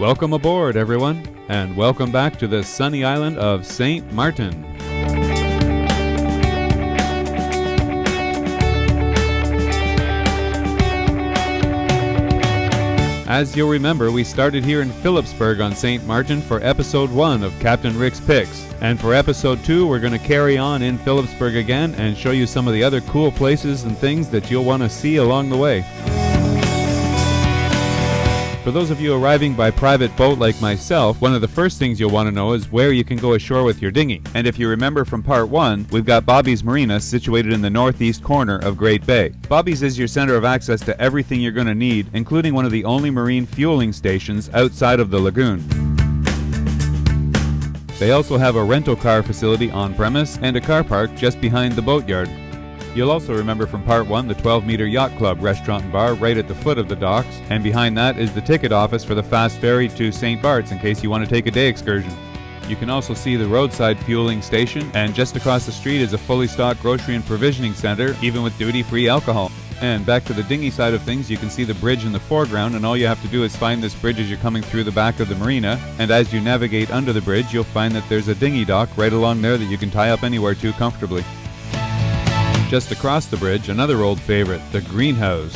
Welcome aboard, everyone, and welcome back to the sunny island of St. Maarten. As you'll remember, we started here in Philipsburg on St. Maarten for episode 1 of Captain Rick's Picks. And for episode 2, we're going to carry on in Philipsburg again and show you some of the other cool places and things that you'll want to see along the way. For those of you arriving by private boat like myself, one of the first things you'll want to know is where you can go ashore with your dinghy. And if you remember from part 1, we've got Bobby's Marina situated in the northeast corner of Great Bay. Bobby's is your center of access to everything you're going to need, including one of the only marine fueling stations outside of the lagoon. They also have a rental car facility on premise and a car park just behind the boatyard. You'll also remember from part 1 the 12-meter yacht club restaurant and bar right at the foot of the docks, and behind that is the ticket office for the fast ferry to St. Bart's in case you want to take a day excursion. You can also see the roadside fueling station, and just across the street is a fully stocked grocery and provisioning center, even with duty-free alcohol. And back to the dinghy side of things, you can see the bridge in the foreground, and all you have to do is find this bridge as you're coming through the back of the marina, and as you navigate under the bridge you'll find that there's a dinghy dock right along there that you can tie up anywhere to comfortably. Just across the bridge, another old favorite, the greenhouse.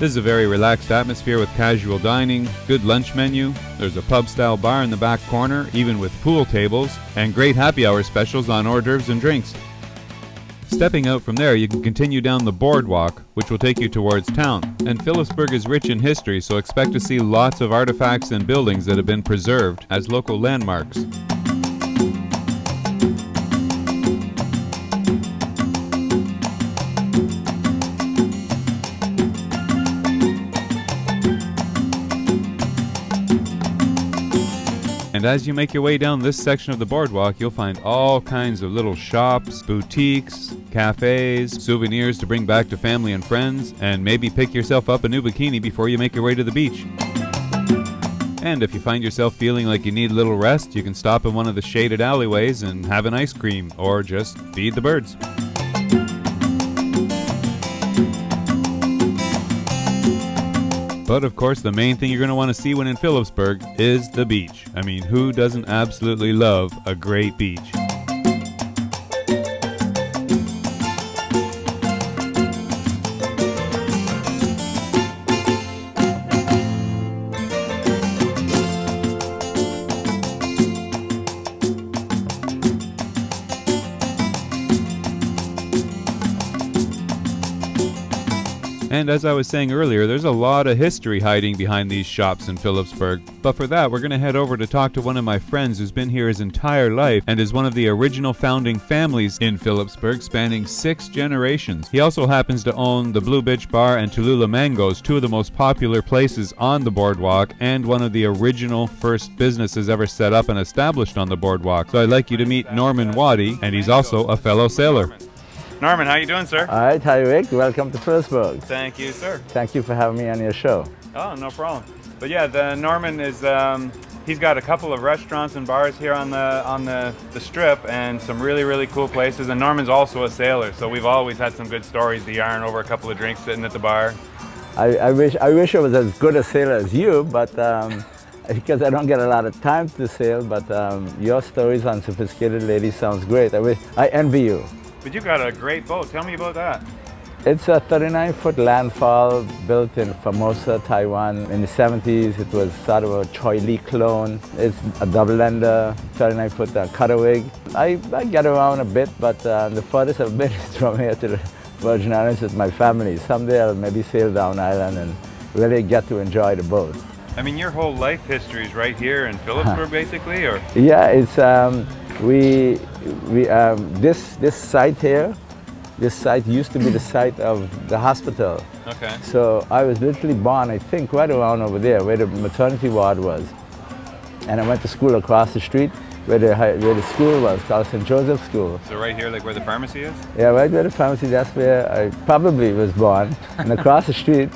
This is a very relaxed atmosphere with casual dining, good lunch menu, there's a pub-style bar in the back corner, even with pool tables, and great happy hour specials on hors d'oeuvres and drinks. Stepping out from there, you can continue down the boardwalk, which will take you towards town. And Philipsburg is rich in history, so expect to see lots of artifacts and buildings that have been preserved as local landmarks. And as you make your way down this section of the boardwalk, you'll find all kinds of little shops, boutiques, cafes, souvenirs to bring back to family and friends, and maybe pick yourself up a new bikini before you make your way to the beach. And if you find yourself feeling like you need a little rest, you can stop in one of the shaded alleyways and have an ice cream, or just feed the birds. But of course, the main thing you're going to want to see when in Philipsburg is the beach. I mean, who doesn't absolutely love a great beach? And as I was saying earlier, there's a lot of history hiding behind these shops in Philipsburg. But for that, we're going to head over to talk to one of my friends who's been here his entire life and is one of the original founding families in Philipsburg, spanning 6 generations. He also happens to own the Blue Bitch Bar and Tortola Mangoes, 2 of the most popular places on the boardwalk, and one of the original first businesses ever set up and established on the boardwalk. So I'd like you to meet Norman Waddy, and he's also a fellow sailor. Norman, how you doing, sir? All right, hi Rick. Welcome to Philipsburg. Thank you, sir. Thank you for having me on your show. Oh, no problem. But yeah, Norman is he's got a couple of restaurants and bars here on the strip, and some really cool places. And Norman's also a sailor, so we've always had some good stories to yarn over a couple of drinks sitting at the bar. I wish I was as good a sailor as you, but because I don't get a lot of time to sail. But your stories on sophisticated ladies sounds great. I envy you. But you got a great boat. Tell me about that. It's a 39-foot landfall built in Formosa, Taiwan. In the 70s, it was sort of a Choi Lee clone. It's a double-ender, 39-foot cutaway. I get around a bit, but the furthest I've been is from here to the Virgin Islands with my family. Someday I'll maybe sail down island and really get to enjoy the boat. I mean, your whole life history is right here in Philipsburg, basically, or? Yeah, it's this site here. This site used to be the site of the hospital. Okay. So I was literally born, I think, right around over there where the maternity ward was. And I went to school across the street where the school was, called St. Joseph's School. So right here, like where the pharmacy is? Yeah, right where the pharmacy, that's where I probably was born. And across the street,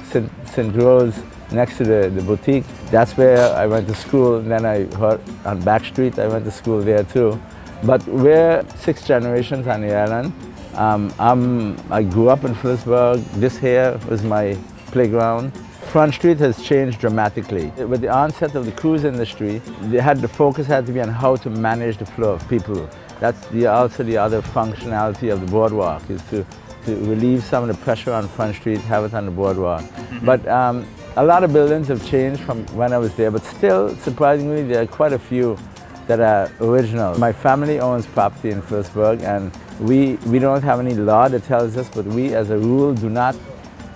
St. Rose, next to the boutique, that's where I went to school. And then I heard on Back Street, I went to school there too. But we're 6 generations on the island. I grew up in Philipsburg. This here was my playground. Front Street has changed dramatically. With the onset of the cruise industry, the focus had to be on how to manage the flow of people. That's also the other functionality of the boardwalk, is to relieve some of the pressure on Front Street, have it on the boardwalk. But a lot of buildings have changed from when I was there, but still, surprisingly, there are quite a few that are original. My family owns property in Philipsburg, and we don't have any law that tells us, but we, as a rule, do not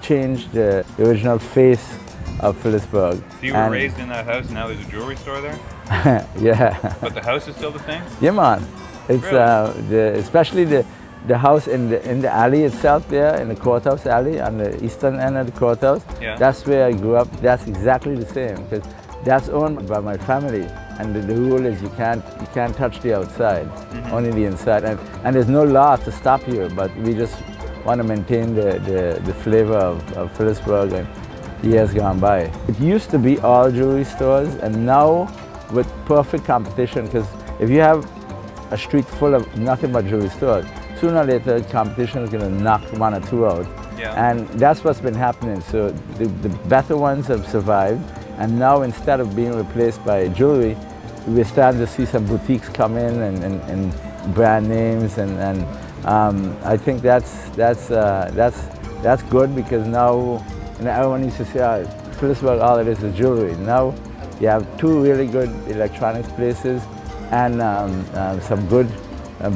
change the original face of Philipsburg. So you were raised in that house, now there's a jewelry store there? Yeah. But the house is still the same? Yeah, man. It's really? especially the house in the alley itself there, in the courthouse alley, on the eastern end of the courthouse. Yeah. That's where I grew up. That's exactly the same, because that's owned by my family. And the rule is you can't touch the outside, only the inside. And there's no law to stop you, but we just want to maintain the flavor of Philipsburg and years gone by. It used to be all jewelry stores, and now with perfect competition, because if you have a street full of nothing but jewelry stores, sooner or later competition is going to knock one or two out. Yeah. And that's what's been happening. So the better ones have survived, and now instead of being replaced by jewelry, we're starting to see some boutiques come in and brand names, and I think that's good, because now everyone used to say, Philipsburg, all it is jewelry. Now you have two really good electronics places and some good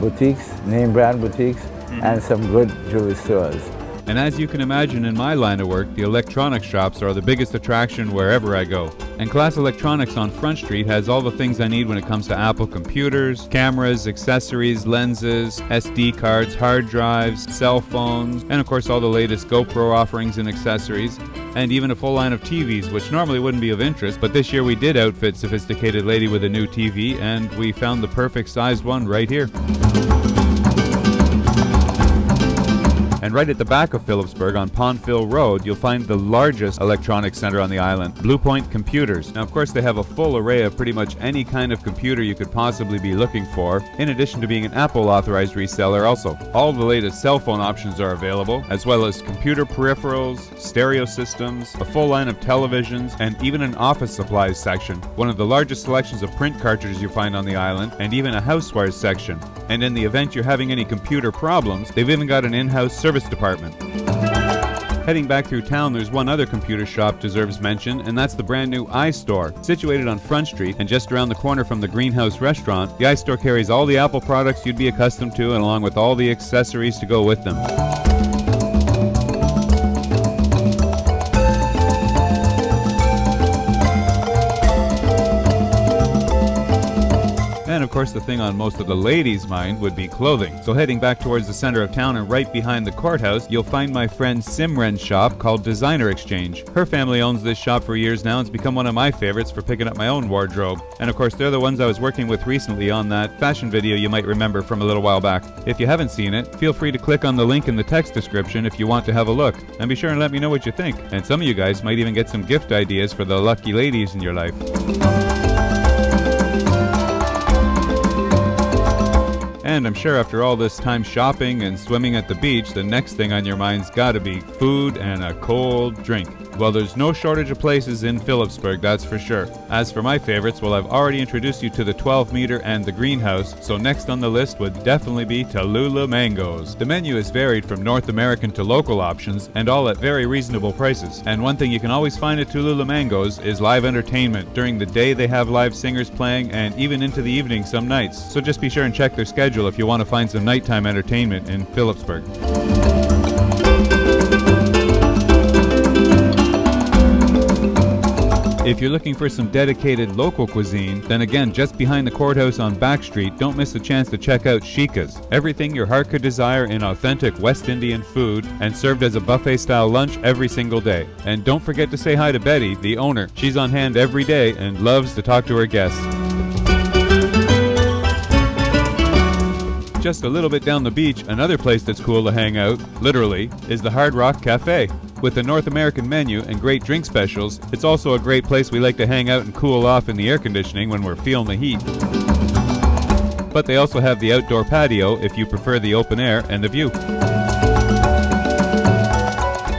boutiques, name brand boutiques, and some good jewelry stores. And as you can imagine, in my line of work, the electronics shops are the biggest attraction wherever I go. And Class Electronics on Front Street has all the things I need when it comes to Apple computers, cameras, accessories, lenses, SD cards, hard drives, cell phones, and of course all the latest GoPro offerings and accessories, and even a full line of TVs, which normally wouldn't be of interest, but this year we did outfit Sophisticated Lady with a new TV, and we found the perfect sized one right here. And right at the back of Philipsburg on Pondville Road, you'll find the largest electronics center on the island, Blue Point Computers. Now, of course, they have a full array of pretty much any kind of computer you could possibly be looking for, in addition to being an Apple authorized reseller also. All the latest cell phone options are available, as well as computer peripherals, stereo systems, a full line of televisions, and even an office supplies section, one of the largest selections of print cartridges you find on the island, and even a housewares section. And in the event you're having any computer problems, they've even got an in-house service department. Heading back through town, there's one other computer shop deserves mention, and that's the brand new iStore. Situated on Front Street and just around the corner from the Greenhouse restaurant, the iStore carries all the Apple products you'd be accustomed to, and along with all the accessories to go with them. And of course, the thing on most of the ladies' mind would be clothing. So heading back towards the center of town and right behind the courthouse, you'll find my friend Simran's shop called Designer Exchange. Her family owns this shop for years now, and it's become one of my favorites for picking up my own wardrobe. And of course, they're the ones I was working with recently on that fashion video you might remember from a little while back. If you haven't seen it, feel free to click on the link in the text description if you want to have a look. And be sure and let me know what you think. And some of you guys might even get some gift ideas for the lucky ladies in your life. And I'm sure after all this time shopping and swimming at the beach, the next thing on your mind's gotta be food and a cold drink. Well, there's no shortage of places in Philipsburg, that's for sure. As for my favorites, well, I've already introduced you to the 12 meter and the greenhouse, so next on the list would definitely be Tallulah Mangoes. The menu is varied from North American to local options, and all at very reasonable prices. And one thing you can always find at Tallulah Mangoes is live entertainment. During the day they have live singers playing, and even into the evening some nights. So just be sure and check their schedule if you want to find some nighttime entertainment in Philipsburg. If you're looking for some dedicated local cuisine, then again, just behind the courthouse on Back Street, don't miss the chance to check out Chica's. Everything your heart could desire in authentic West Indian food, and served as a buffet-style lunch every single day. And don't forget to say hi to Betty, the owner. She's on hand every day and loves to talk to her guests. Just a little bit down the beach, another place that's cool to hang out, literally, is the Hard Rock Cafe. With a North American menu and great drink specials, it's also a great place we like to hang out and cool off in the air conditioning when we're feeling the heat. But they also have the outdoor patio if you prefer the open air and the view.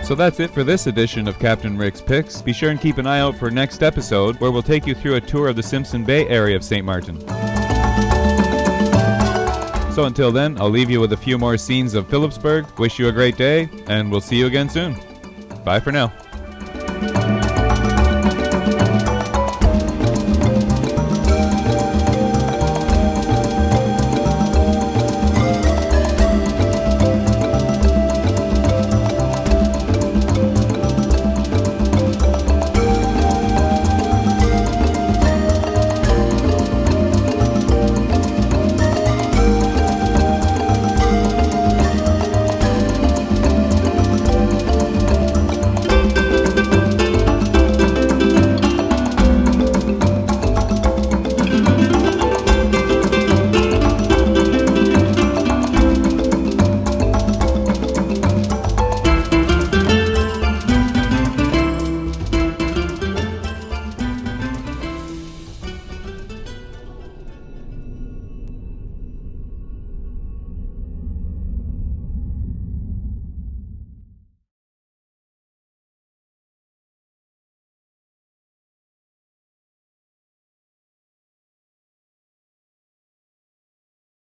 So that's it for this edition of Captain Rick's Picks. Be sure and keep an eye out for next episode, where we'll take you through a tour of the Simpson Bay area of St. Maarten. So until then, I'll leave you with a few more scenes of Philipsburg. Wish you a great day, and we'll see you again soon. Bye for now.